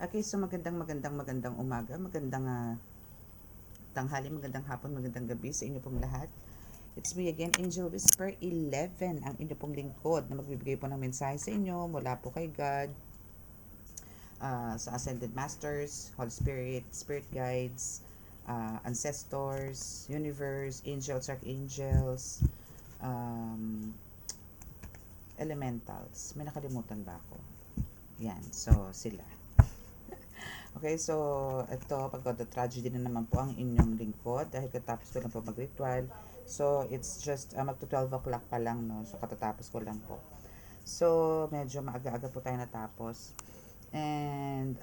Okay, so magandang umaga, magandang tanghali, magandang hapon, magandang gabi sa inyo pong lahat. It's me again, Angel Whisper 11, ang inyo pong lingkod na magbibigay po ng mensahe sa inyo mula po kay God, sa Ascended Masters, Holy Spirit, Spirit Guides, Ancestors, Universe, Angels, Archangels, um, Elementals. May nakalimutan ba ako? Yan, so sila. Okay, so ito, pagkota-tragedy na naman po ang inyong lingkod dahil katapos ko lang po mag-ritual. So, it's just magto 12 o'clock pa lang, no? So, katatapos ko lang po. So, medyo maaga-aga po tayo natapos. And,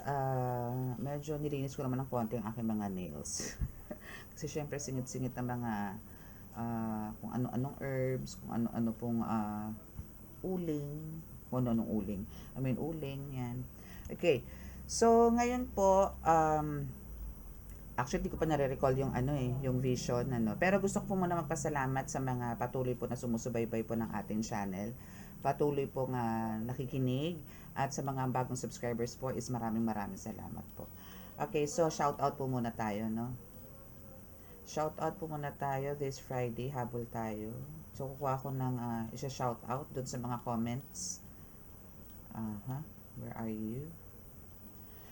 medyo nilinis ko naman ng konti ang aking mga nails. Kasi syempre, singit-singit na mga kung ano-anong herbs, kung ano-ano pong uling, kung ano-anong uling. Uling, yan. Okay, so ngayon po, actually, di ko pa nare-recall yung yung vision, Pero gusto ko po muna magpasalamat sa mga patuloy po na sumusubaybay po ng ating channel. Patuloy po nga nakikinig at sa mga bagong subscribers po is maraming salamat po. Okay, so shout out po muna tayo, no? Shout out po muna tayo this Friday, habol tayo. So kukuha ko ng isa-shout out doon sa mga comments. Where are you?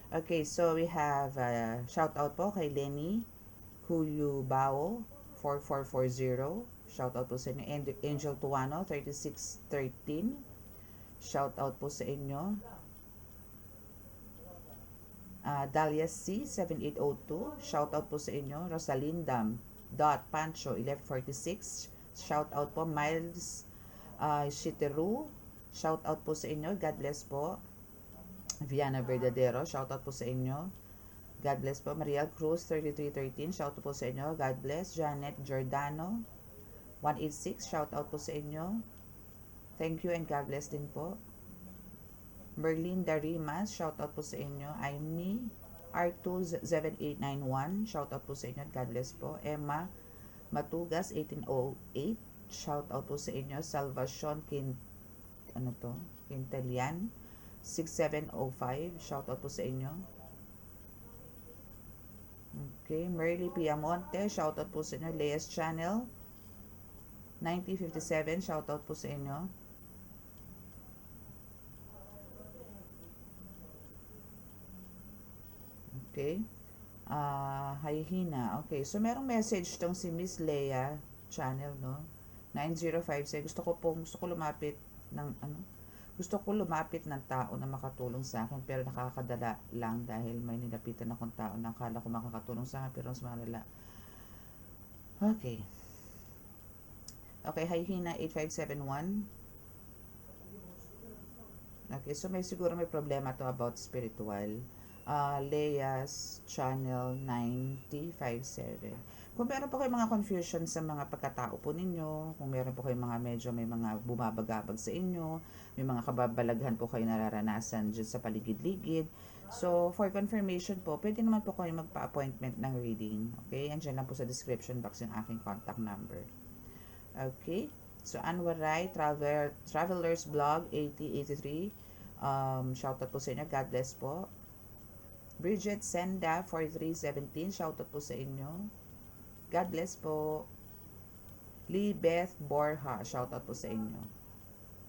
Okay, so we have shout out po kay Lenny Cuyubao 4440. Shout out po sa inyo. Angel Tuano 3613. Shout out po sa inyo. Dahlia C 7802. Shout out po sa inyo. Rosalindam Pancho 1146. Shout out po Miles Shiteru. Shout out po sa inyo. God bless po. Viana Verdadero, shoutout po sa inyo. God bless po. Mariel Cruz, 3313, shoutout po sa inyo. God bless. Janet Giordano, 186, shoutout po sa inyo. Thank you and God bless din po. Merlin Darimas, shoutout po sa inyo. Aimee R27891, shoutout po sa inyo. God bless po. Emma Matugas, 1808, shoutout po sa inyo. Salvacion Quintelian, 6705, shoutout po sa inyo. Okay, Merly Piamonte, shoutout po sa inyo. Lea's Channel, 9057, shoutout po sa inyo. Okay. Hina. Okay, so merong message tong si Miss Leia Channel, no? 9056. Gusto ko lumapit ng gusto ko lumapit ng tao na makatulong sa akin pero nakakadala lang dahil may nilapitan akong tao na akala ko makakatulong sa akin pero mas malala. Okay. Okay, Hina 8571. Okay, so siguro may problema to about spiritual. Leia's Channel 9057. Kung meron po kayo mga confusion sa mga pagkatao po ninyo, kung meron po kayo may mga bumabagabag sa inyo, may mga kababalaghan po kayo nararanasan dyan sa paligid-ligid. So, for confirmation po, pwede naman po kayo magpa-appointment ng reading. Okay? Andyan lang po sa description box yung aking contact number. Okay? So, Anwar Rai, Traveler's Blog 8083. Shoutout po sa inyo. God bless po. Bridget Senda 4317, shoutout po sa inyo. God bless po. Lee Beth Borja, shoutout po sa inyo.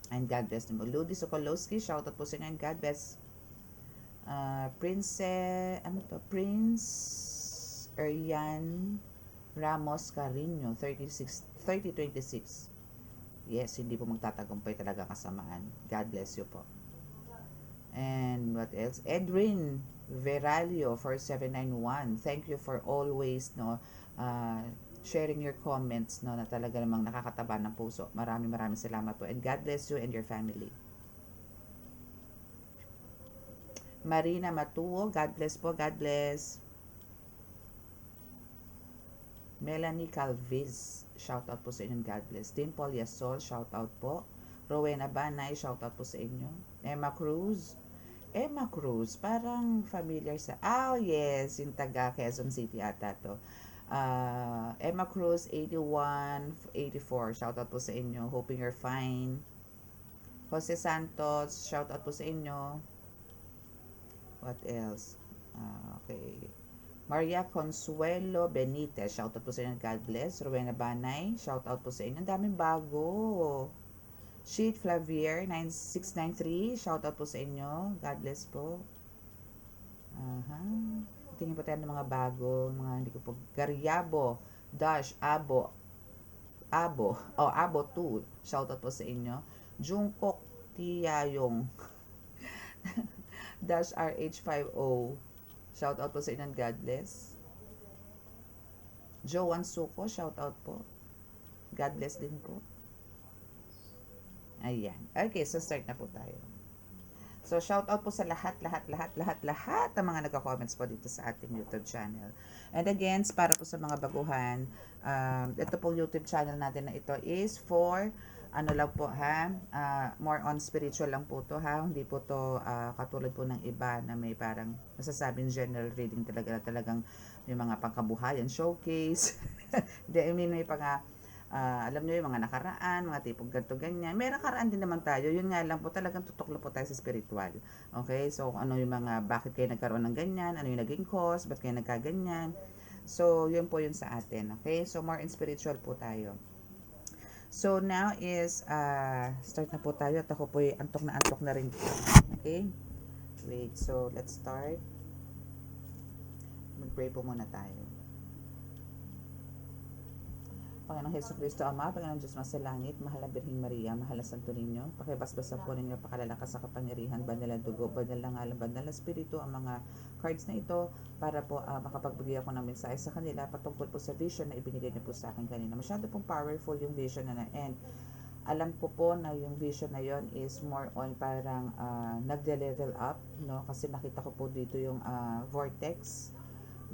And God bless din po. Ludi Sokolowski, shoutout po sa inyo. And God bless. Prince Eryan Ramos Carino 3026. Yes, hindi po magtatagumpay talaga kasamaan. God bless you po. And what else? Edwin Veralio 4791. Thank you for always sharing your comments na talaga namang nakakataba ng puso. Maraming salamat po. And God bless you and your family. Marina Matuo, God bless po. God bless. Melanie Calviz, shout out po sa inyo. God bless. Dimple Yasol, shout out po. Rowena Banay, shout out po sa inyo. Emma Cruz, parang familiar sa, yes, yung taga Quezon City ata to. Emma Cruz, 8184, shoutout po sa inyo. Hoping you're fine. Jose Santos, shoutout po sa inyo. What else? Okay. Maria Consuelo Benitez, shoutout po sa inyo, God bless. Rowena Banay, shoutout po sa inyo. Ang daming bago. Sheet Flavier 9693, shoutout po sa inyo. God bless po. Aha. Tingin po tayo ng mga bago, mga hindi ko po. Gariabo, Dash, Abo 2, shoutout po sa inyo. Jungkook Tiyayong, Dash RH50, shoutout po sa inyo, God bless. Joan Suko, shoutout po. God bless din po. Ayan. Okay, so start na po tayo. So, shout out po sa lahat ng mga nagka-comments po dito sa ating YouTube channel. And again, para po sa mga baguhan, ito pong YouTube channel natin na ito is for, ano lang po ha, more on spiritual lang po to ha, hindi po to katulad po ng iba na may parang masasabing general reading talaga, talagang may mga pangkabuhayan, showcase, I mean, may alam niyo yung mga nakaraan, mga tipong ganito, ganyan. May nakaraan din naman tayo. Yun nga lang po, talagang tutok lang po tayo sa spiritual. Okay? So, ano yung mga, bakit kayo nagkaroon ng ganyan? Ano yung naging cause? Ba't kayo nagkaganyan? So, yun po yun sa atin. Okay? So, more in spiritual po tayo. So, now is, start na po tayo. At ako po antok na rin po. Okay? Wait, so, let's start. Mag-pray po muna tayo. Panginoong Hesus Kristo Ama, Panginoong Diyos Masalangit, mahal na Birheng Maria, mahal na Santo Niño, pakibasbasan po ninyo pakalalakas sa kapangyarihan, banal na dugo, banal na ngalan, banal na spirito, ang mga cards na ito para po makapagbigay ako ng mensahe sa kanila patungkol po sa vision na ibinigay niyo po sa akin kanina. Masyado pong powerful yung vision na and alam ko po na yung vision na yon is more on parang nagde-level up, no? Kasi nakita ko po dito yung vortex,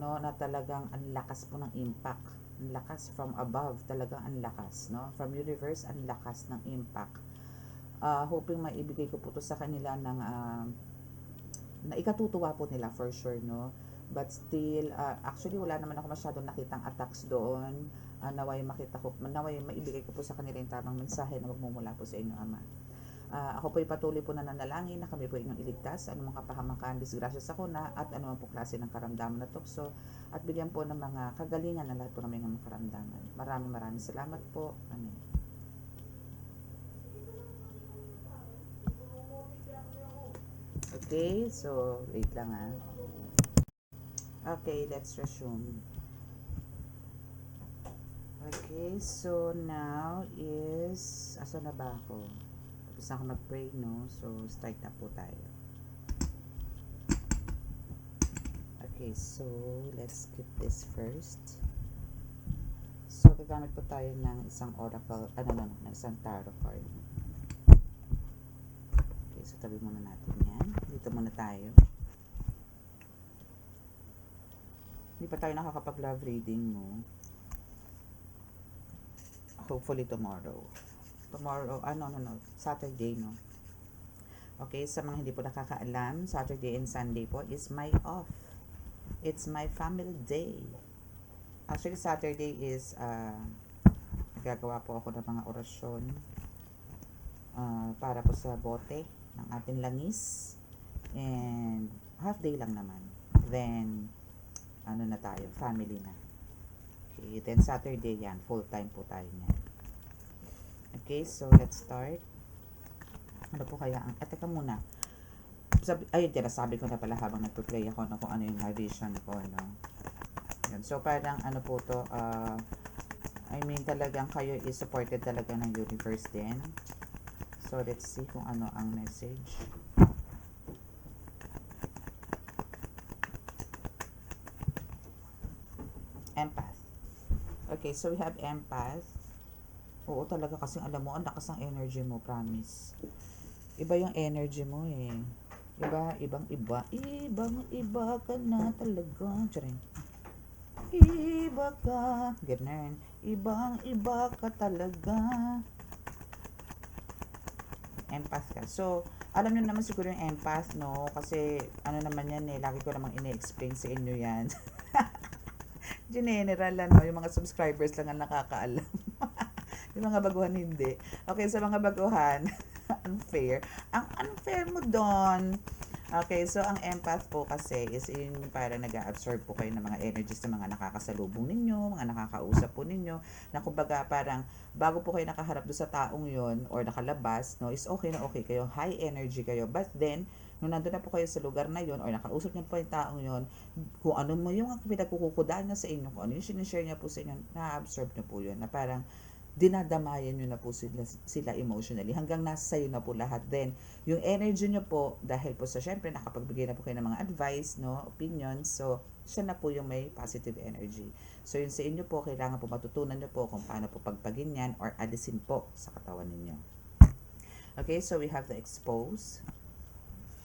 no, na talagang ang lakas po ng impact, ang lakas from above, talagang ang lakas, no, from universe, ang lakas ng impact. Hoping maibigay ko po to sa kanila ng na ikatutuwa po nila for sure, no, but still actually wala naman ako masyadong nakitang attacks doon. Naway makita ko, naway maibigay ko po sa kanila yung tamang mensahe na magmumula po sa inyo, Ama. Ako po'y patuloy po na nanalangin na kami po inyong iligtas, anumang kapahamakan, disgrasya sa kuna, at anumang po klase ng karamdaman na tukso, at bigyan po ng mga kagalingan na lahat po ng mga karamdaman. Maraming salamat po. Amen. Okay, so wait lang ha. Okay, let's resume. Okay, so now is, asa na ba ako? Tapos na ako mag-pray, no? So, start na po tayo. Okay, so, let's skip this first. So, gagamit po tayo ng isang oracle, ng isang tarot card. Okay, so tabi muna natin yan. Dito muna tayo. Hindi pa tayo nakakapag-love reading, no? Hopefully tomorrow. Saturday, no? Okay, sa mga hindi po nakakaalam, Saturday and Sunday po is my off. It's my family day. Actually, Saturday is, gagawa po ako ng mga orasyon para po sa bote ng ating langis. And, half day lang naman. Then, na tayo, family na. Okay, then Saturday yan, full time po tayo niyan. Okay, so let's start. Ano po kaya ang, teka muna. Sabi ko na pala habang nagpe-play ako na kung ano yung vision ko, no? Yan. So, parang ano po to, I mean talagang kayo is supported talaga ng universe din. So, let's see kung ano ang message. Empath. Okay, so we have empath. Oo talaga kasi alam mo, ang lakas ng energy mo, promise. Iba yung energy mo eh. Ibang iba ka na talaga. Tsarin. Iba ka. Ganun. Iba ka talaga. Empath ka. So, alam nyo naman siguro yung empath, no? Kasi, ano naman yan eh, lagi ko namang ini-explain sa inyo yan. General, ano, yung mga subscribers lang ang nakakaalam. Yung mga baguhan hindi. Okay, sa mga baguhan, unfair. Ang unfair mo doon, Okay, so ang empath po kasi is yun yung parang nag-absorb po kayo ng mga energies ng mga nakakasalubong ninyo, mga nakakausap po ninyo, na kumbaga parang bago po kayo nakaharap doon sa taong yon or nakalabas, no, is okay na okay kayo, high energy kayo. But then, nung nandun na po kayo sa lugar na yon or nakausap niyo po yung taong yon, kung ano mo yung pinagkukukudan niya sa inyo, kung ano yung sinishare niya po sa inyo, na-absorb niyo po yun, na parang dinadamayan nyo na po sila emotionally hanggang nasa sayo na po lahat. Then yung energy nyo po, dahil po sa syempre nakapagbigay na po kayo ng mga advice, no, opinions, so siya na po yung may positive energy. So yun sa inyo po, kailangan po matutunan nyo po kung paano po pagpagin yan or alisin po sa katawan ninyo. Okay, so we have the expose.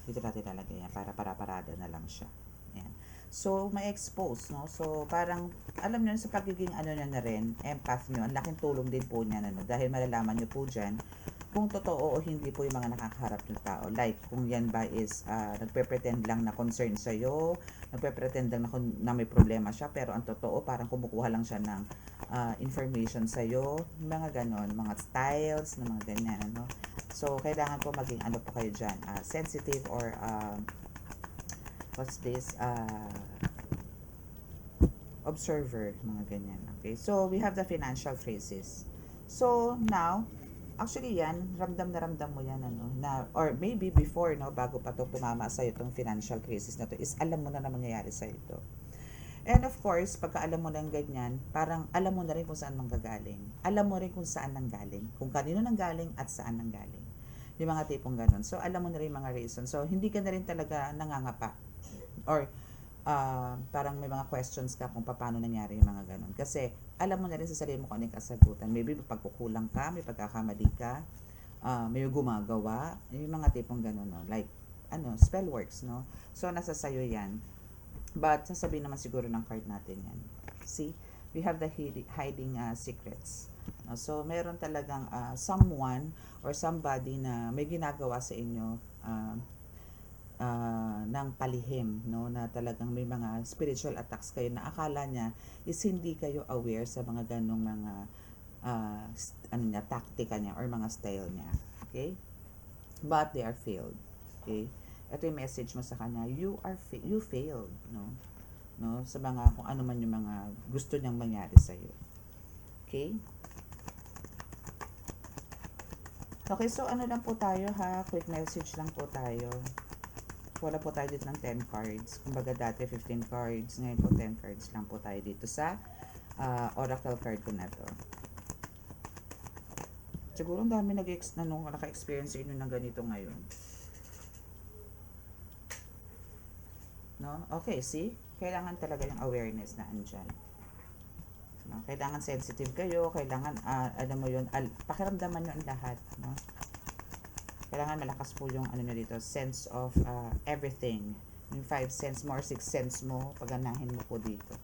Dito natin lalagay yan para parada na lang siya. Ayan. So, may expose, no? So, parang, alam nyo, sa pagiging ano na rin, empath nyo, ang laking tulong din po niyan, ano? Dahil malalaman nyo po dyan, kung totoo o hindi po yung mga nakakaharap ng tao. Like, kung yan ba is, nagpe-pretend lang na concern sa'yo, nagpe-pretend lang na may problema siya, pero ang totoo, parang kumukuha lang siya ng information sa'yo, mga ganon, mga styles, na mga ganyan, ano? So, kailangan po maging ano po kayo dyan, sensitive or, what's this, observer, mga ganyan. Okay, so we have the financial crisis. So now, actually yan, ramdam na ramdam mo yan, ano, na, or maybe before, no, bago pa to tumama sa'yo itong financial crisis na to, is alam mo na mangyayari sa'yo ito. And of course, pagka alam mo ng ganyan, parang alam mo na rin kung saan manggagaling. Alam mo rin kung saan nanggaling, kung kanino nanggaling at saan nanggaling. Yung mga tipong ganun. So, alam mo na rin mga reason. So, hindi ka na rin talaga nangangapa or parang may mga questions ka kung paano nangyari yung mga ganun. Kasi alam mo na rin sa sarili mo kung ano yung kasagutan. Maybe pagkukulang ka, may pagkakamali ka, may gumagawa, yung mga tipong ganun, no? Like, spell works, no? So, nasa sayo yan. But, sasabihin naman siguro ng card natin yan. See? We have the hiding secrets. No? So, meron talagang someone or somebody na may ginagawa sa inyo ng palihim, no, na talagang may mga spiritual attacks kayo na akala niya is hindi kayo aware sa mga ganong mga taktika niya or mga style niya. Okay? But they are failed. Okay? Ito yung message mo sa kanya, you failed, no? No, sa mga kung ano man yung mga gusto niyang mangyari sa iyo. Okay? Okay, so ano lang po tayo ha, quick message lang po tayo. Wala po tayo dito ng 10 cards. Kumbaga dati 15 cards. Ngayon po 10 cards lang po tayo dito sa oracle card ko na to. Siguro ang dami naka-experience inyo ng ganito ngayon. No? Okay, see? Kailangan talaga yung awareness na andyan. No? Kailangan sensitive kayo. Kailangan, alam mo yun, pakiramdaman nyo ang lahat. No? Kailangan malakas po yung dito, sense of everything. Yung 5 sense mo or 6 sense mo, paganahin mo po dito.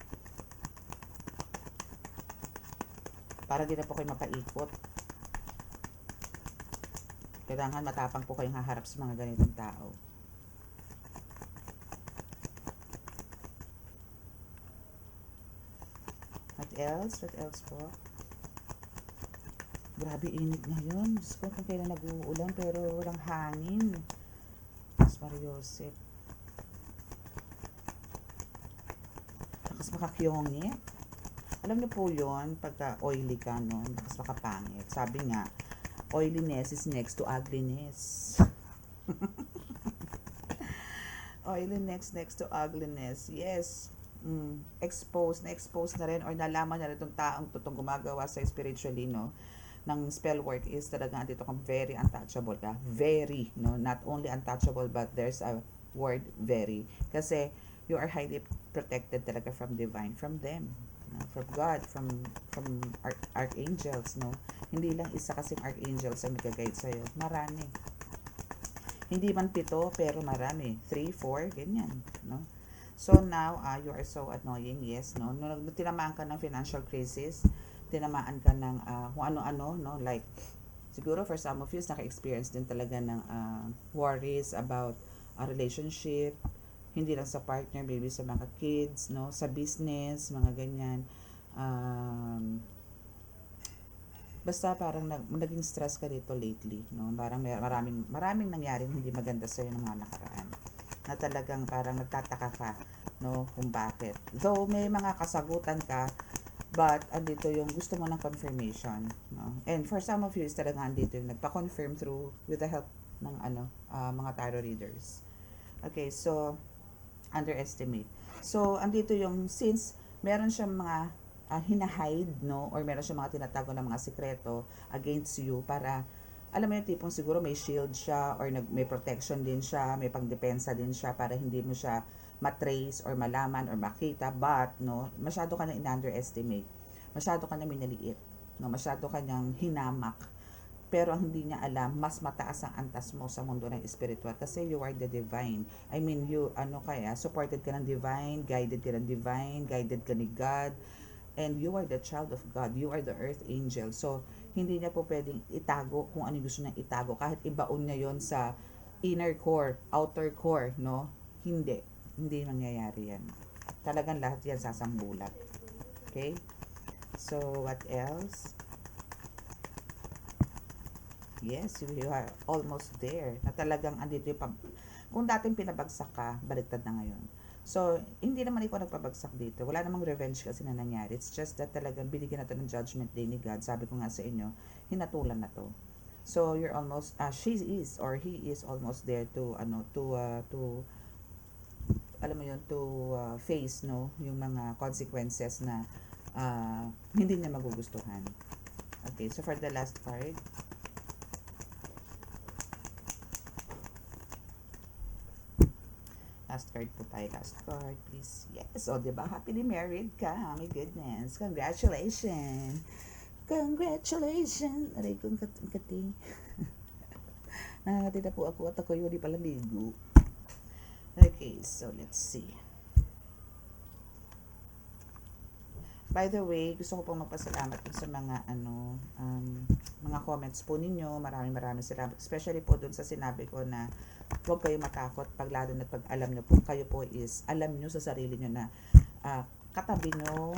Para di na po kayo mapaikot. Kailangan matapang po kayong haharap sa mga ganitong tao. What else? What else po? Grabe init ngayon. Diyos ko, kung kailan nag-uulan pero walang hangin. Mas Mariosep. Lakas makakyongit. Alam niyo po yun, pagka oily ka, no? Lakas makapangit. Sabi nga, oiliness is next to ugliness. Oiliness next to ugliness. Yes. Expose na rin or nalaman na rin itong taong tutong gumagawa sa spiritually, no? Ng spell work is talagang dito kang very untouchable ka. Very, no? Not only untouchable but there's a word very. Kasi you are highly protected talaga from divine, from them, no? From God, from archangels, no? Hindi lang isa kasing archangels ang nag-guide sa'yo. Marami. Hindi man 7 pero marami. 3, 4, ganyan, no? So now, you are so annoying, yes, no? Nung tinamaan ka ng financial crisis, tinamaan ka ng kung ano-ano, no? Like, siguro for some of you, naka-experience din talaga ng worries about a relationship, hindi lang sa partner, maybe sa mga kids, no? Sa business, mga ganyan. Basta parang naging stress ka dito lately, no? Parang maraming nangyaring hindi maganda sa'yo ng mga nakaraan. na talagang parang nagtataka ka, no, kung bakit. Though may mga kasagutan ka, but andito yung gusto mo ng confirmation, no? And for some of you is talaga andito yung nagpa-confirm through with the help ng mga tarot readers. Okay, so underestimate. So andito yung since meron siyang mga hinahide, no, or meron siyang mga tinatago na mga sikreto against you para alam mo yung tipong siguro may shield siya or may protection din siya, may pangdepensa din siya para hindi mo siya matrace or malaman or makita, but no, masyado ka na in-underestimate. Masyado ka na minaliit, no, masyado ka niyang hinamak. Pero ang hindi niya alam, mas mataas ang antas mo sa mundo ng spiritual kasi you are the divine. I mean, you, supported ka ng divine, guided ka ng divine, guided ka ni God, and you are the child of God. You are the earth angel. So, hindi niya po pwedeng itago kung ano gusto niyang itago. Kahit ibaon niya yon sa inner core, outer core, no? Hindi. Hindi mangyayari yan. Talagang lahat yan sasangbulat. Okay? So, what else? Yes, you are almost there. Na talagang andito yung kung dating pinabagsak ka, baliktad na ngayon. So, hindi naman ikaw nagpabagsak dito. Wala namang revenge kasi na nangyari. It's just that talagang binigyan na to ng judgment day ni God. Sabi ko nga sa inyo, hinatulan na to. So, you're almost, she is or he is almost there to, alam mo yun, to face, no, yung mga consequences na hindi niya magugustuhan. Okay, so for the last card, last card po tayo. Last card, please. Yes. O, diba? Happily married ka. Oh my goodness. Congratulations. Congratulations. Aray ko, ang kati. Nakakati na po ako at ako yung di pala ligo. Okay, so let's see. By the way, gusto ko pong magpasalamat sa mga mga comments po ninyo. Maraming salamat. Especially po dun sa sinabi ko na huwag kayong matakot pag lalo na pag alam nyo po, kayo po is alam nyo sa sarili nyo na katabi nyo,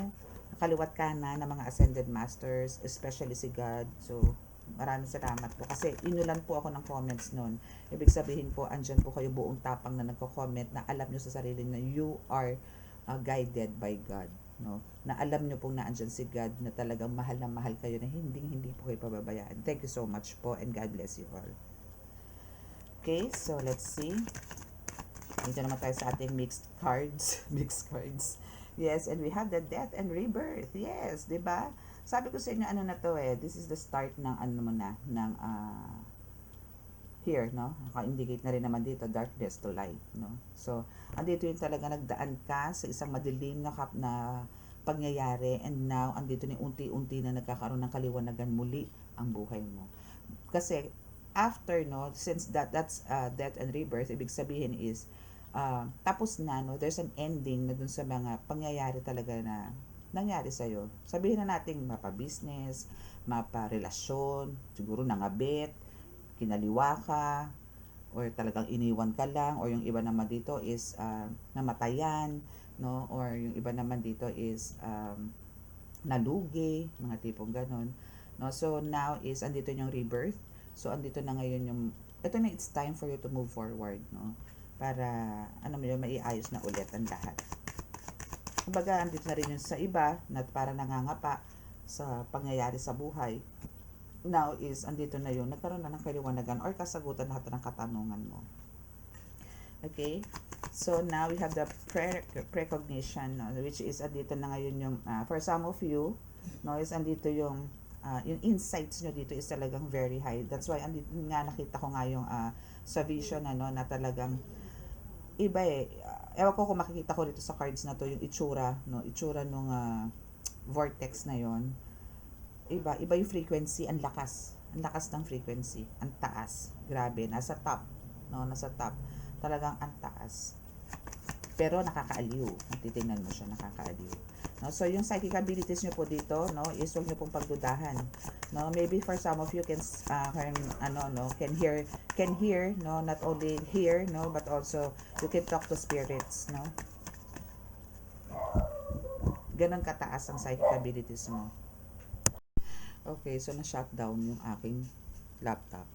kaliwat kanan ng mga ascended masters, especially si God. So, maraming salamat po. Kasi inulan po ako ng comments nun. Ibig sabihin po, andyan po kayo buong tapang na nagko-comment na alam nyo sa sarili na you are guided by God. No, na alam nyo pong naandyan si God na talagang mahal na mahal kayo na hindi po kayo pababayaan. Thank you so much po and God bless you all. Okay, so let's see. Dito naman tayo sa ating mixed cards. Mixed cards. Yes, and we have the death and rebirth. Yes, di ba? Sabi ko sa inyo, ano na to this is the start ng ng here, no? Naka-indicate na rin naman dito, darkness to light, no? So, andito yung talaga nagdaan ka sa isang madilim na pangyayari and now, andito ni unti-unti na nagkakaroon ng kaliwanagan muli ang buhay mo. Kasi, after, no, since that's death and rebirth, ibig sabihin is, tapos na, no, there's an ending na dun sa mga pangyayari talaga na nangyari sa'yo. Sabihin na natin, mapa-business, mapa-relasyon, siguro nangabit, kinaliwa ka, or talagang iniwan ka lang, or yung iba naman dito is namatayan, no, or yung iba naman dito is nalugi, mga tipong ganon, no. So now is andito yung rebirth. So andito na ngayon yung ito na, it's time for you to move forward, no, para maiayos na ulit ang lahat. Kumbaga andito na rin yung sa iba na para nangangapa sa pangyayari sa buhay. Now is, andito na yun, nagkaroon na ng kaliwanagan or kasagutan lahat ng katanungan mo. Okay? So, now we have the precognition, no, which is, andito na ngayon yung, for some of you, no, is andito yung insights nyo dito is talagang very high. That's why, andito nga, nakita ko nga yung sa vision, na talagang, iba ewan ko kung makikita ko dito sa cards na to, yung itsura, no, itsura nung vortex na yon. Iba yung frequency, ang lakas ng frequency, ang taas, grabe, nasa top, no, nasa top, talagang ang taas, pero nakakaaliw, titingnan mo siya, nakakaaliw, no. So yung psychic abilities nyo po dito, no, is huwag nyo pong pagdudahan, no. Maybe for some of you can hear, no, not only hear, no, but also you can talk to spirits, no. Ganon kataas ang psychic abilities mo. Okay, so na-shutdown yung aking laptop.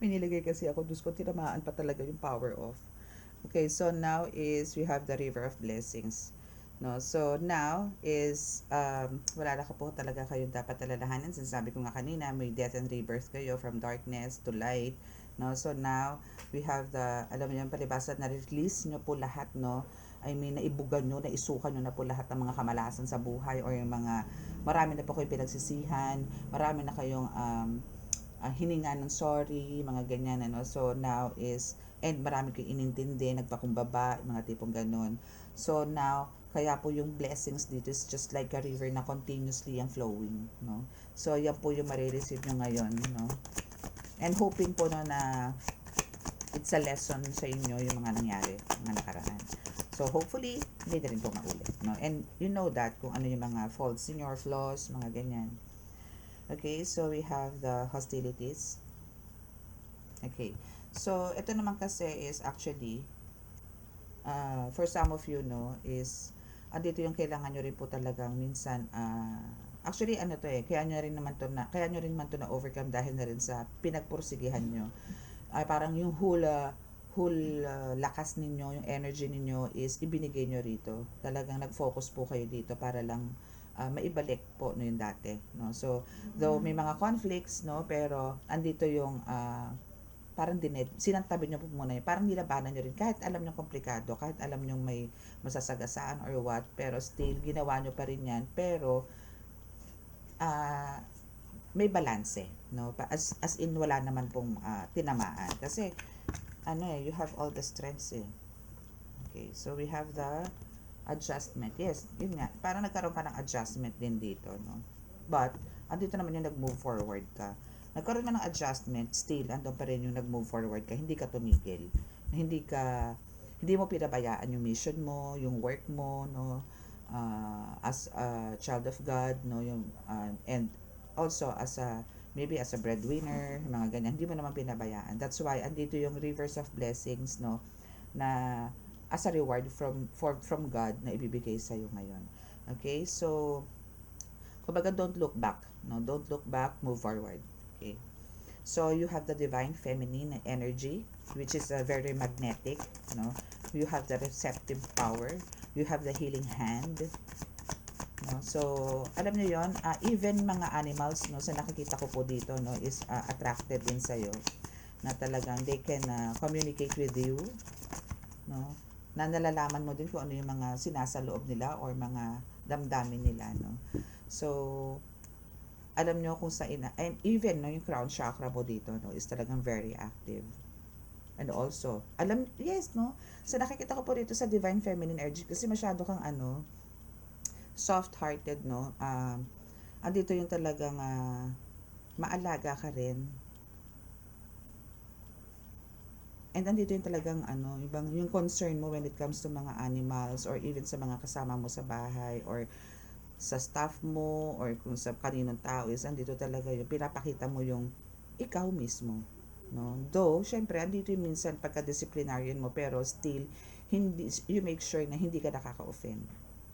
May nilagay kasi ako, Diyos ko, tinamaan pa talaga yung power off. Okay, so now is we have the river of blessings. No, so now is wala na ka po talaga kayo dapat alalahanin. Sinasabi ko nga kanina, may death and rebirth kayo from darkness to light. No, so now we have the, alam mo yan, palibasa na release nyo po lahat, no. I mean, naibugan nyo, naisukan nyo na po lahat ng mga kamalasan sa buhay or yung mga, marami na po kayong pinagsisihan, marami na kayong hininga ng sorry, mga ganyan, ano. So now is, and marami kayong inintindi, nagpakumbaba, mga tipong ganun. So now, kaya po yung blessings dito is just like a river na continuously ang flowing, no. So yan po yung marireceive nyo ngayon, no. And hoping po no na it's a lesson sa inyo yung mga nangyari, mga nakaraan. So hopefully, hindi na rin po maulit, no. And you know that kung ano yung mga faults in your flaws, mga ganyan. Okay, so we have the hostilities. Okay, so ito naman kasi is actually, for some of you, no, is, andito yung kailangan nyo rin po talagang minsan, actually ano to kaya nyo rin naman to na overcome dahil na rin sa pinagpursigihan nyo. Parang yung whole lakas ninyo, yung energy ninyo is ibinigay nyo rito. Talagang nag-focus po kayo dito para lang maibalik po no yung dati, no. So though may mga conflicts, no, pero andito yung parang sinantabi nyo po muna yun, parang nilabanan nyo rin kahit alam nyo komplikado, kahit alam nyo may masasagasaan or what, pero still ginawa nyo pa rin yan, pero may balanse, no, as in wala naman pong tinamaan kasi you have all the strengths Okay, so we have the adjustment. Yes, yun nga. Parang nagkaroon ka ng adjustment din dito, no? But, andito naman yung nag-move forward ka. Nagkaroon ka ng adjustment, still, andun pa rin yung nag-move forward ka. Hindi ka tumigil. Hindi mo pinabayaan yung mission mo, yung work mo, no? As a child of God, no? And also, maybe as a breadwinner, mga ganyan. Hindi mo naman pinabayaan. That's why, andito yung rivers of blessings, no? Na as a reward from God na ibibigay sa iyo ngayon. Okay? So, kumbaga don't look back, no? Don't look back, move forward. Okay? So, you have the divine feminine energy, which is very magnetic, no? You have the receptive power, you have the healing hand, no? So, alam niyo 'yon, even mga animals, no, sa nakikita ko po dito, no, is attracted din sa iyo, na talagang they can communicate with you, no, na nalalaman mo din kung ano yung mga sinasaloob nila or mga damdamin nila, no. So, alam nyo kung saan, and even, no, yung crown chakra mo dito, no, is talagang very active. And also, yes, no, so nakikita ko po dito sa divine feminine energy, kasi masyado kang soft-hearted, no. Andito yung talagang maalaga ka rin. And andito yung talagang yung concern mo when it comes to mga animals or even sa mga kasama mo sa bahay or sa staff mo or kung sa kaninong tao is andito talaga yung pinapakita mo yung ikaw mismo, no. Though syempre andito yung minsan pagka-disciplinarian mo, pero still you make sure na hindi ka nakaka-offend.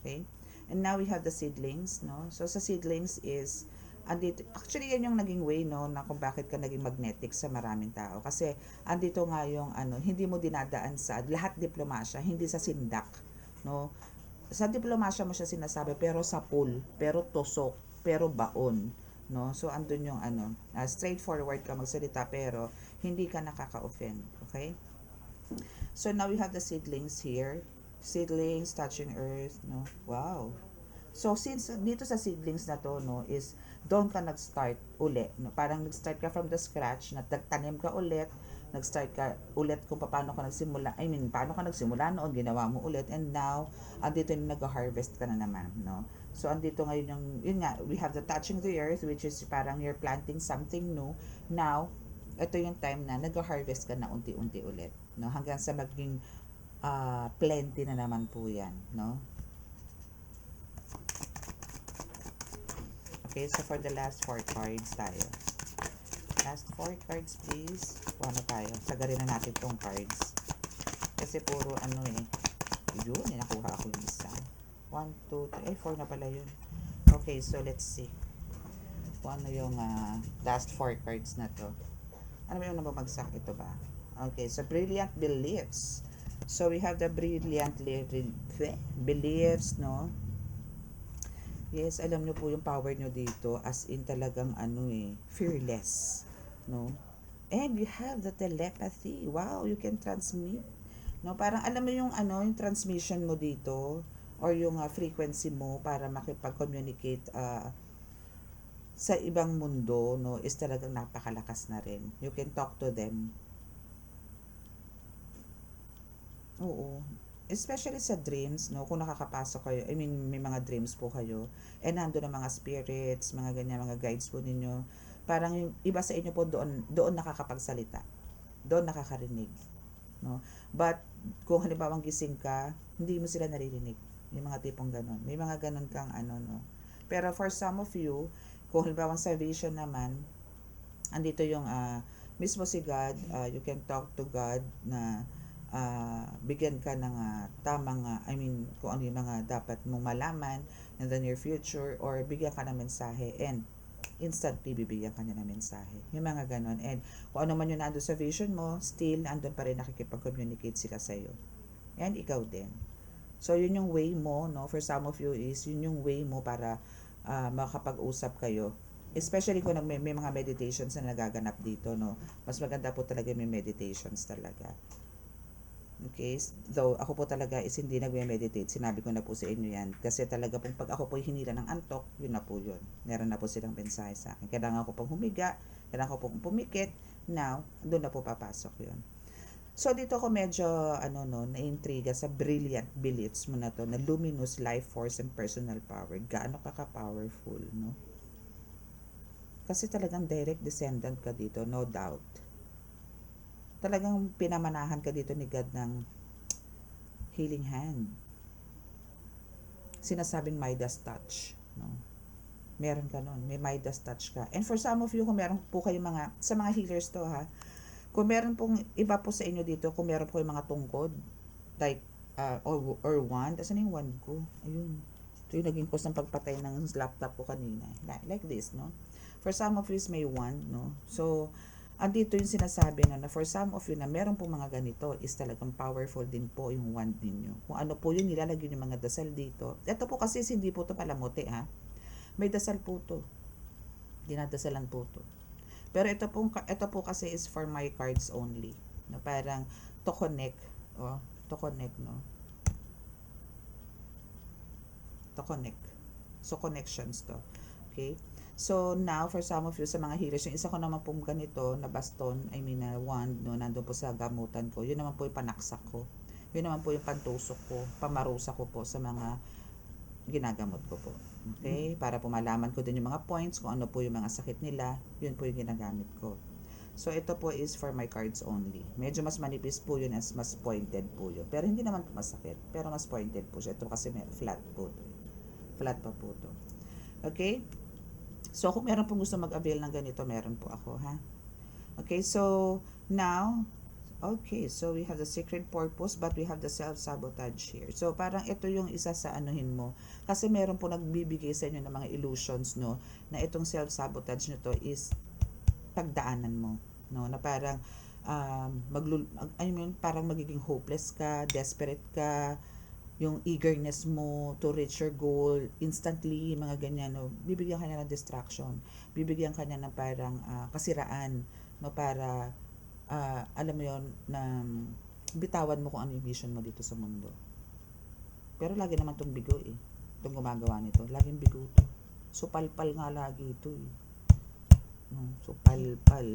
Okay? And now we have the seedlings, no. So sa seedlings is andito, actually yan yung naging way, no, na kung bakit ka naging magnetic sa maraming tao, kasi andito nga yung hindi mo dinadaan sa lahat diplomasya, hindi sa sindak, no. Sa diplomasya mo siya sinasabi, pero sa pool, pero tusok, pero baon, no. So andun yung straightforward ka magsalita, pero hindi ka nakaka-offend. Okay? So now we have the seedlings here, seedlings touching earth, no. Wow. So since dito sa seedlings na to, no, is doon ka nag-start uli, no? Parang nag-start ka from the scratch, nagtanim ka ulit, nag-start ka ulit kung paano ka nagsimula, paano ka nagsimula noon, ginawa mo ulit, and now, andito yung nag-harvest ka na naman, no? So, andito ngayon yun nga, we have the touching the earth, which is parang you're planting something new. Now, ito yung time na nag-harvest ka na unti-unti ulit, no? Hanggang sa maging plenty na naman po yan, no? Okay, so for the last 4 cards tayo. Last 4 cards, please. Ano tayo? Sagarin na natin tong cards. Kasi puro yun, nakuha ako yung isa. 1, 2, 3, 4 na pala yun. Okay, so let's see. Ano yung last 4 cards na to. Ano ba yung nababagsak? Ito ba? Okay, so brilliant beliefs. So we have the beliefs, no? Yes, alam nyo po yung power nyo dito, as in talagang fearless, no? And you have the telepathy. Wow, you can transmit. No, parang alam mo yung yung transmission mo dito or yung frequency mo para makipag-communicate sa ibang mundo, no, is talagang napakalakas na rin. You can talk to them. Oo. Especially sa dreams, no, kung nakakapasok kayo, I mean, may mga dreams po kayo, and nandun ang mga spirits, mga ganyan, mga guides po ninyo, parang yung iba sa inyo po doon nakakapagsalita, doon nakakarinig, no? But, kung halimbawang gising ka, hindi mo sila naririnig. Yung mga tipong ganon. May mga ganon kang no. Pero for some of you, kung halimbawang sa vision naman, andito yung mismo si God, you can talk to God na bigyan ka ng tamang, I mean, kung ano yung mga dapat mong malaman in the near future, or bigyan ka ng mensahe and instantly bibigyan ka niya ng mensahe. Yung mga ganon. And kung ano man yung nandun sa vision mo, still andun pa rin nakikipag-communicate sila sa'yo. And ikaw din. So, yun yung way mo, no? For some of you is, yun yung way mo para makapag-usap kayo. Especially kung may mga meditations na nagaganap dito, no? Mas maganda po talaga may meditations talaga. Okay? Though, ako po talaga is hindi nagme-meditate. Sinabi ko na po sa inyo yan. Kasi talaga pong pag ako po hinila ng antok, yun na po yun. Meron na po silang mensahe sa akin. Kailangan ko pong humiga, kailangan ko pong pumikit. Now, doon na po papasok yun. So, dito ako medyo, na-intriga sa brilliant beliefs mo na to, na luminous life force and personal power. Gaano ka-powerful, no? Kasi talagang direct descendant ka dito, no doubt. Talagang pinamanahan ka dito ni God ng healing hand. Sinasabing Midas touch, no? Meron ka nun, may Midas touch ka. And for some of you, kung meron po kayo sa mga healers to ha, kung meron pong iba po sa inyo dito, kung meron po yung mga tungkod, like, or wand, asan yung wand ko? Ayun. Ito yung naging cause ng pagpatay ng laptop ko kanina. Like this, no? For some of you, may wand, no? So, andito yung sinasabi na for some of you na meron po mga ganito, is talagang powerful din po yung wand ninyo. Kung ano po yung nilalagay yung mga dasal dito. Ito po kasi hindi po to palamuti, ha? May dasal po to. Dinadasalan po to. Pero ito po kasi is for my cards only. No, parang to connect, no? To connect. So connections to. Okay? So now for some of you sa mga healers, yung isa ko naman po ganito na baston, I mean na wand, no, nandoon po sa gamutan ko. Yun naman po yung panaksak ko. Yun naman po yung pantusok ko, pamarusa ko po sa mga ginagamot ko po. Okay? Para po malaman ko din yung mga points, kung ano po yung mga sakit nila, yun po yung ginagamit ko. So, ito po is for my cards only. Medyo mas manipis po yun, as mas pointed po yun. Pero hindi naman po masakit. Pero mas pointed po siya. Ito kasi flat po to. Flat pa po to. Okay? So, kung meron pong gusto mag-avail ng ganito, meron po ako, ha? Okay, so, now, okay, so we have the secret purpose, but we have the self-sabotage here. So, parang ito yung isa sa anuhin mo. Kasi meron po nagbibigay sa inyo ng mga illusions, no, na itong self-sabotage nyo to is pagdaanan mo, no, na parang, parang magiging hopeless ka, desperate ka, yung eagerness mo to reach your goal, instantly, mga ganyan, no, bibigyan ka niya ng distraction, bibigyan ka niya ng parang kasiraan, no, para alam mo yon na bitawan mo kung ano yung vision mo dito sa mundo. Pero lagi naman itong bigo itong gumagawa nito, laging bigo to. Supalpal nga lagi ito supalpal.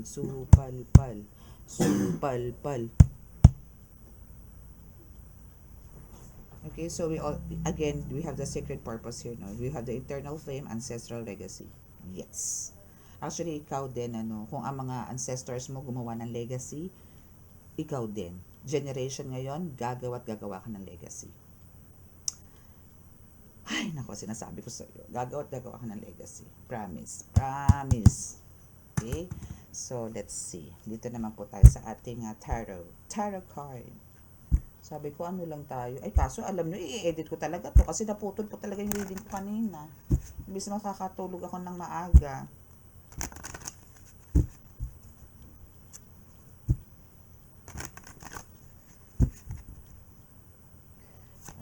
Okay, so we have the secret purpose here, no? We have the eternal flame, ancestral legacy. Yes. Actually, ikaw din, kung ang mga ancestors mo gumawa ng legacy, ikaw din. Generation ngayon, gagawa ka ng legacy. Ay, nako, sinasabi ko sa iyo. Gagawa ka ng legacy. Promise. Okay? So, let's see. Dito naman po tayo sa ating tarot card. Sabi ko, ano lang tayo. Ay, kaso alam nyo, i-edit ko talaga to kasi naputol po talaga yung reading ko kanina. Ibig makakatulog ako ng maaga.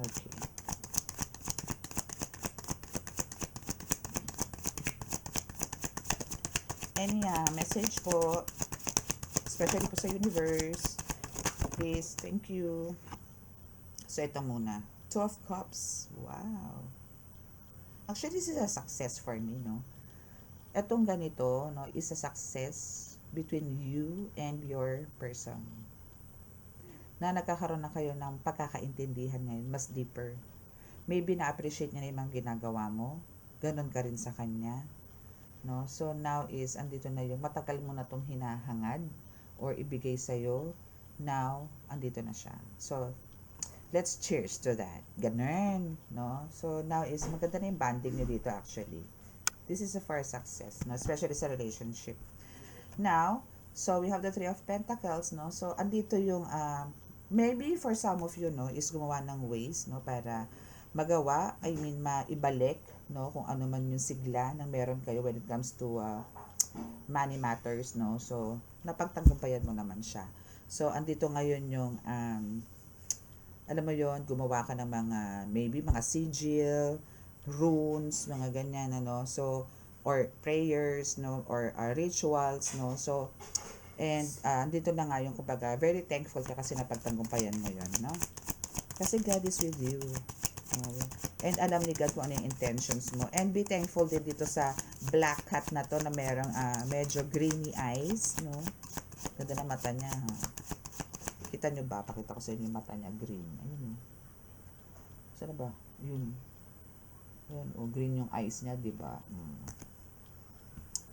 Okay. Any message po, especially po sa universe, please, thank you. So, ito muna. Two of Cups. Wow. Actually, this is a success for me, no? Etong ganito, no, is a success between you and your person. Na nagkakaroon na kayo ng pagkakaintindihan ngayon, mas deeper. Maybe na-appreciate niya na yung mga ginagawa mo. Ganon ka rin sa kanya. No? So, now is, andito na yung matagal mo na itong hinahangad or ibigay sa'yo. Now, andito na siya. So, let's cheers to that. Ganun. No? So, now is, maganda na yung bonding niyo dito actually. This is a for success, no? Especially sa relationship. Now, so we have the Three of Pentacles, no? So, andito yung, maybe for some of you, no, is gumawa ng ways, no, para magawa, I mean, maibalik, no, kung ano man yung sigla na meron kayo when it comes to money matters, no. So, napagtagumpayan mo naman siya. So, andito ngayon yung, alam mo yon, gumawa ka ng mga, maybe mga sigil, runes, mga ganyan, ano. So, or prayers, no, or rituals, no. So, and dito na nga yung kumbaga, very thankful ka kasi napagtagumpayan mo yun, no? Kasi God is with you. No? And alam ni God kung ano yung intentions mo. And be thankful din dito sa black cat na to na merong medyo greeny eyes, no? Ganda na mata niya, ha? Kita nyo ba? Pakita ko sa inyo yung mata niya, green. Ayun, saan ba? Yun. Yun, green yung eyes niya, di ba?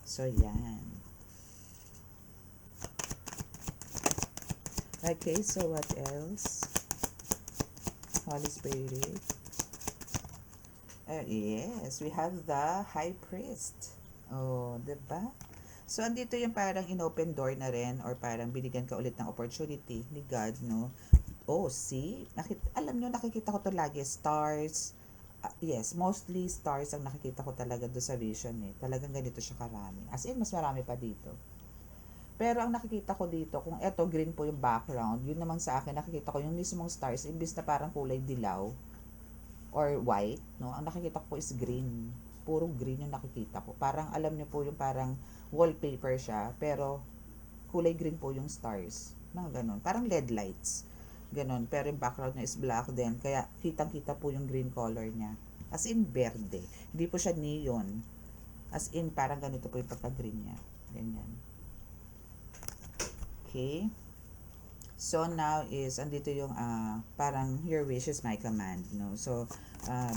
So, yan. Okay, so what else? Holy Spirit. Yes, we have the High Priest. Oh, diba? So, andito yung parang in-open door na rin or parang binigyan ka ulit ng opportunity ni God, no? Oh, see? Alam nyo, nakikita ko to lagi. Stars. Yes, mostly stars ang nakikita ko talaga do sa vision eh. Talagang ganito siya karami. As in, mas marami pa dito. Pero ang nakikita ko dito, kung eto green po yung background, yun naman sa akin, nakikita ko yung mismong stars, imbis na parang kulay dilaw or white, no? Ang nakikita ko is green. Puro green yung nakikita ko. Parang alam niyo po yung parang wallpaper siya, pero kulay green po yung stars. Mga ganun. Parang LED lights. Ganun. Pero yung background niya is black din. Kaya kitang-kita po yung green color niya. As in verde. Hindi po siya neon. As in parang ganito po yung pagka-green niya. Ganyan. Okay. So, now is, andito yung, parang, your wish is my command, no? So,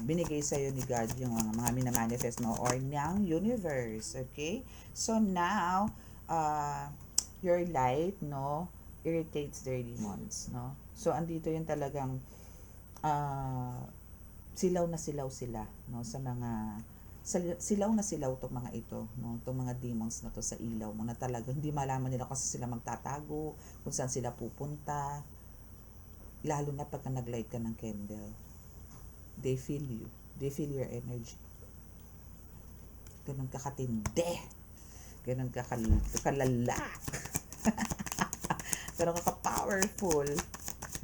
binigay sa'yo ni God yung mga minamanifest mo or ng universe, okay? So, now, your light, no, irritates their demons, no? So, andito yung talagang, silaw na silaw sila, no, sa mga, silaw na silaw tong mga ito, no, tong mga demons na to sa ilaw mo na talaga hindi malaman nila kung saan sila magtatago, kung saan sila pupunta, lalo na pagka naglight ka ng candle. They feel you, they feel your energy. Ganun ka katindi, ganun ka kalala, ganun ka powerful,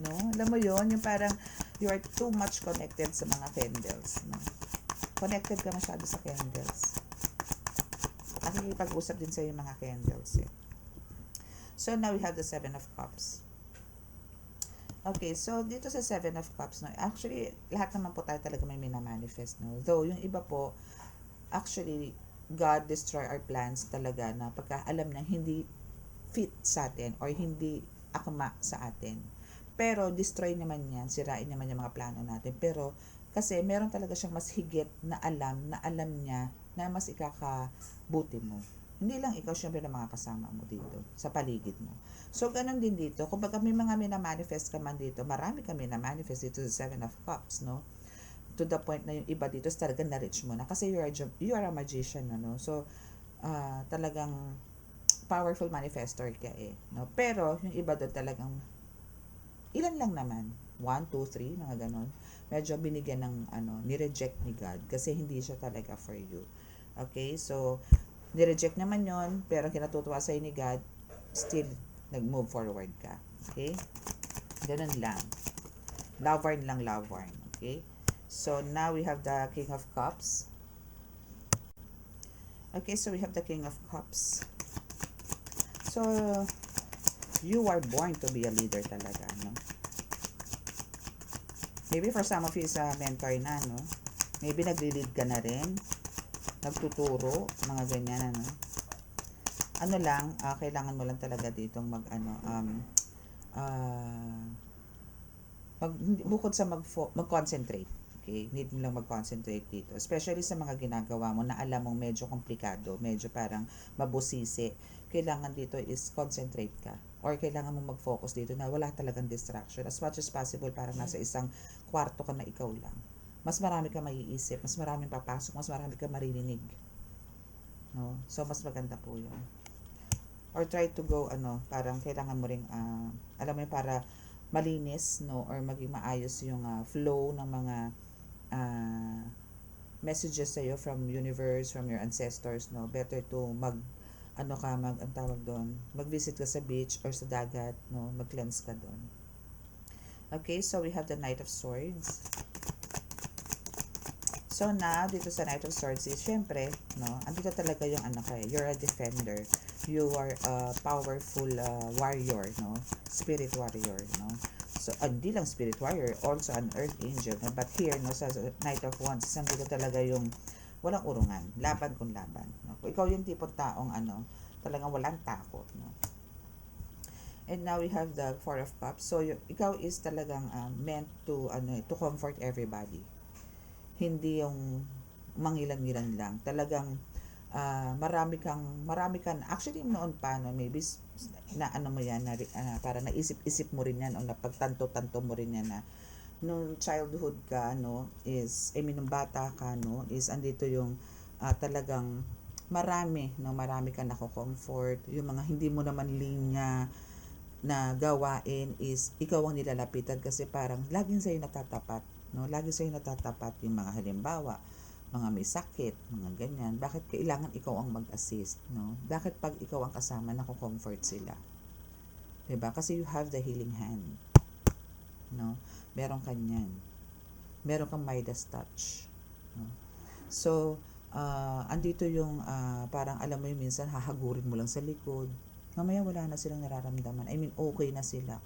no? Alam mo yon, yung parang you are too much connected sa mga candles, no? Connected ka masyado sa candles. Nakikipag-usap din sa yung mga candles eh. So now we have the Seven of Cups. Okay, so dito sa Seven of Cups, no, actually lahat naman po tayo talaga may minamanifest, no. Though yung iba po, actually God destroy our plans talaga na pagka alam na hindi fit sa atin or hindi akma sa atin. Pero destroy naman yan, sirain naman yung mga plano natin. Pero kasi meron talaga siyang mas higit na alam niya na mas ikakabuti mo. Hindi lang ikaw, syempre na mga kasama mo dito, sa paligid mo. So, ganun din dito. Kung baga may mga minamanifest ka man dito, marami kami na-manifest dito sa Seven of Cups, no? To the point na yung iba dito, talaga na-reach mo na. Kasi you are a magician, no? So, talagang powerful manifestor ka eh, no? Pero, yung iba doon talagang, ilan lang naman. 1, 2, 3, mga ganon. Medyo binigyan ng, ni-reject ni God kasi hindi siya talaga for you. Okay, so, ni-reject naman yon, pero kinatutuwa sa'yo ni God, still, nag-move forward ka. Okay? Ganun lang. Lovern lang, lovern. Okay? So, now we have the King of Cups. Okay, so we have the King of Cups. So, you are born to be a leader talaga, no? Maybe for some of you is a mentor na, no? Maybe nagli-lead ka na rin, nagtuturo, mga ganyan, ano? Ano lang, kailangan mo lang talaga ditong uh, bukod sa mag-concentrate. Okay, need mo lang mag-concentrate dito. Especially sa mga ginagawa mo na alam mong medyo komplikado, medyo parang mabusisi. Kailangan dito is concentrate ka. Or kailangan mong mag-focus dito na wala talagang distraction. As much as possible, parang nasa isang kwarto ka na ikaw lang. Mas marami ka maiisip, mas maraming papasok, mas marami ka maririnig. No? So, mas maganda po yun. Or try to go, parang kailangan mo ring, alam mo yun, para malinis, no? Or maging maayos yung flow ng mga messages sa'yo from universe, from your ancestors, no? Better to ang tawag doon, mag-visit ka sa beach or sa dagat, no? Mag-cleanse ka doon. Okay, so we have the Knight of Swords. So now, dito sa Knight of Swords is, syempre, no? Andito talaga yung you're a defender. You are a powerful warrior, no? Spirit warrior, no? So, hindi lang spirit warrior, also an earth angel. But here, no, sa Knight of Wands, dito talaga yung walang urungan. Laban kung laban. No? Kung ikaw yung tipong taong talagang walang takot. No? And now we have the Four of Cups. So, ikaw is talagang meant to comfort everybody. Hindi yung mangilan-ngilan lang. Talagang marami kan actually noon pa, no, maybe na mo yan na para naisip-isip mo rin yan o napagtanto-tanto mo rin yan na nung childhood ka, no, nung bata ka, no, is andito yung talagang marami ka nako-comfort, yung mga hindi mo naman linya na gawain is ikaw ang nilalapitan kasi parang laging sa'yo natatapat, no, lagi sa'yo natatapat yung mga halimbawa mga may sakit, mga ganyan, bakit kailangan ikaw ang mag-assist, no? Bakit pag ikaw ang kasama, nako-comfort sila? 'Di ba? Kasi you have the healing hand, no? Meron kanyan. Meron kang Midas touch, no? So, andito yung parang alam mo yung minsan hahagurin mo lang sa likod. Mamaya wala na silang nararamdaman. I mean, okay na sila.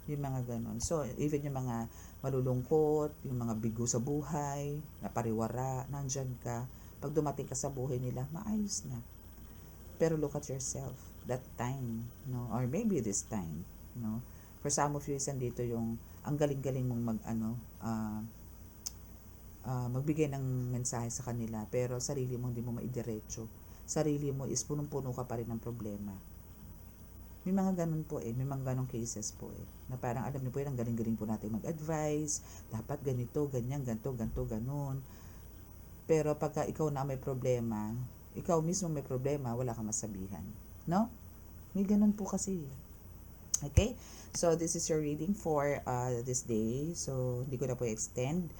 Yung mga ganon. So, even yung mga malulungkot, yung mga bigo sa buhay, napariwara, nandyan ka. Pag dumating ka sa buhay nila, maayos na. Pero look at yourself that time, no? Or maybe this time, no? For some of you, dito yung ang galing-galing mong magbigay ng mensahe sa kanila, pero sarili mo hindi mo maidiretso. Sarili mo is punong-puno ka pa rin ng problema. May mga ganun po may mga ganong cases po na parang alam niyo po ang galing-galing po natin mag-advise, dapat ganito, ganyan, ganto, ganon. Pero pagka ikaw na may problema, ikaw mismo may problema, wala kang masabihan. No? May ganun po kasi. Okay? So, this is your reading for this day. So, hindi ko na po extend.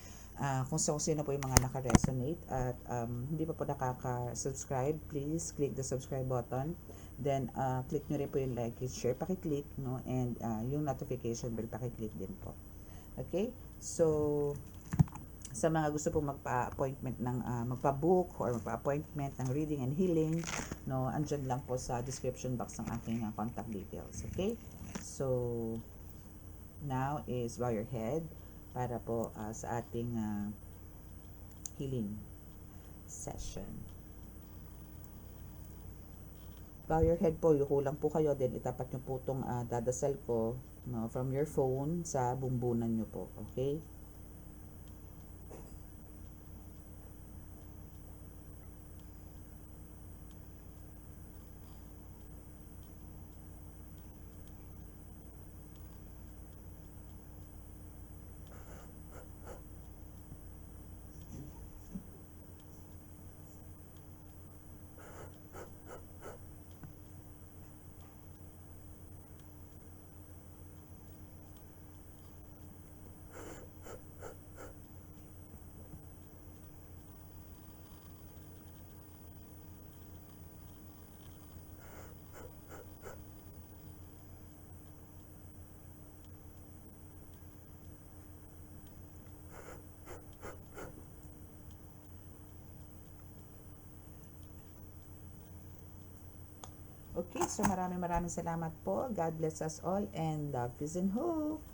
Kung sino po yung mga naka-resonate at hindi pa po nakaka-subscribe, please click the subscribe button. Then, click nyo rin po yung like and share, pakiclick, no? And yung notification bell, pakiclick din po. Okay? So, sa mga gusto po magpa-appointment ng magpa-book or magpa-appointment ng reading and healing, no, andyan lang po sa description box ng aking contact details. Okay? So, now is bow your head para po sa ating healing session. Bow your head po, yuko lang po kayo, then itapat nyo po itong dadasal ko, no, from your phone sa bumbunan nyo po, okay? Okay, so maraming salamat po. God bless us all and love, peace and hope.